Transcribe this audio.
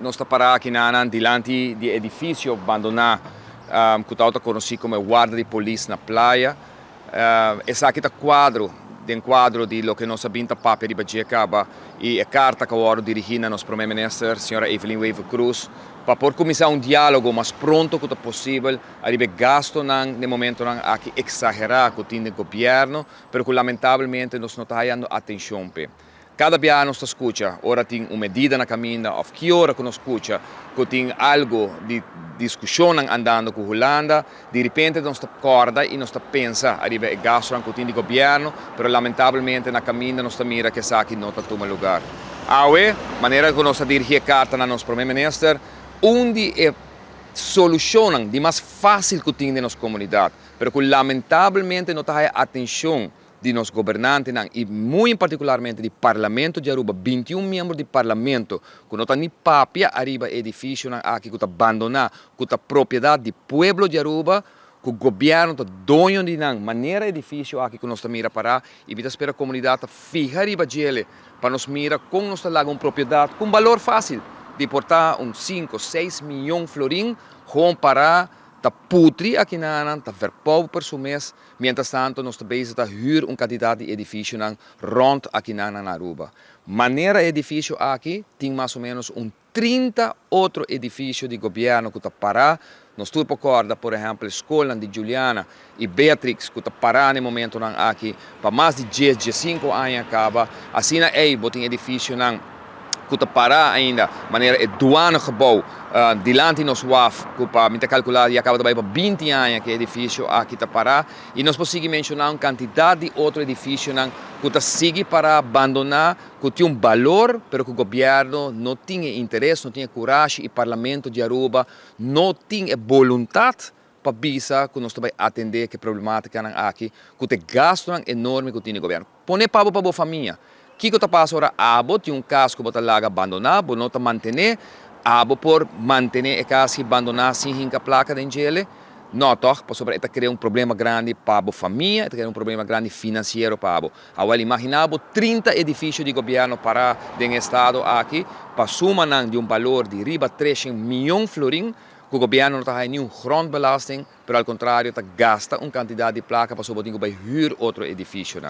Nós está parado aqui diante do edifício abandonado, que está conhecido como guarda de polícia na praia. Esse aqui está quadro de lo que nós sabemos para de Bajecaba e a carta que eu dirigida ao nosso primeiro-ministro, a senhora Evelyn Weaver Cruz, para poder começar diálogo mais pronto que possível, arriba gasto no momento aqui exagerar com o governo, mas que lamentavelmente nós não estamos dando atenção. Cada dia nós escuta, ora tem uma medida na caminho, ou que hora que nós escuta, que tem algo de discussão andando com a Holanda, de repente nós acorda e nós pensa, arriba gasto com o governo, mas lamentavelmente na caminho nós mira que essa aqui não toma lugar. Aue, maneira que nós dirigimos a carta ao nosso primeiro-ministro, onde é solução de mais fácil que tem na nossa comunidade, mas que lamentavelmente não está atenção de nossos governantes e muito particularmente do Parlamento de Aruba, 21 membros do Parlamento, que não têm papia arriba edifício aqui que está abandonado, que está propriedade do povo de Aruba, que o governo está dono de maneira edifício aqui que nós mira para e vi espera a comunidade fica arriba dele para nos mira com nossa lago uma propriedade com valor fácil de portar 5, 6 milhões de florim com para tá putri aqui tá ver povo por mês, mientras tanto nós também está hyr quantidade de edifício rond aqui na Aruba. Maneira edifício aqui tem mais ou menos 30 outros edifícios de governo que está parado. Nós tudo acorda, por exemplo, a escola de Juliana e Beatrix que está parada no momento aqui para mais de 10, 15 anos acaba. Assim é botem edifício que está parado ainda, maneira doano gebouw, diante nos WAF, que para me calcular e acaba também para 20 anos que edifício aqui está parado, e nós podemos mencionar uma quantidade de outros edifícios que está sigue para abandonar, que tem um valor, mas que o governo não tinha interesse, não tinha coragem, e o Parlamento de Aruba não tinha vontade para bisa que nós também atender que problemática aqui, que tem gasto enorme que tem o governo. Põe para a família. O que está passando agora? Abo tem caso que está lá abandonado, não está manter, abo por manter a casa abandonada sem a placa de gele, não toque, para está criando problema grande para a família, está criando problema grande financeiro para abo. Agora imaginava 30 edifícios de governo para o estado aqui, para suma de valor de riba 3 milhões de florim, que o governo não está nenhum grondbelasting, mas ao contrário, está gasta uma quantidade de placa para poder hyr outro edifício.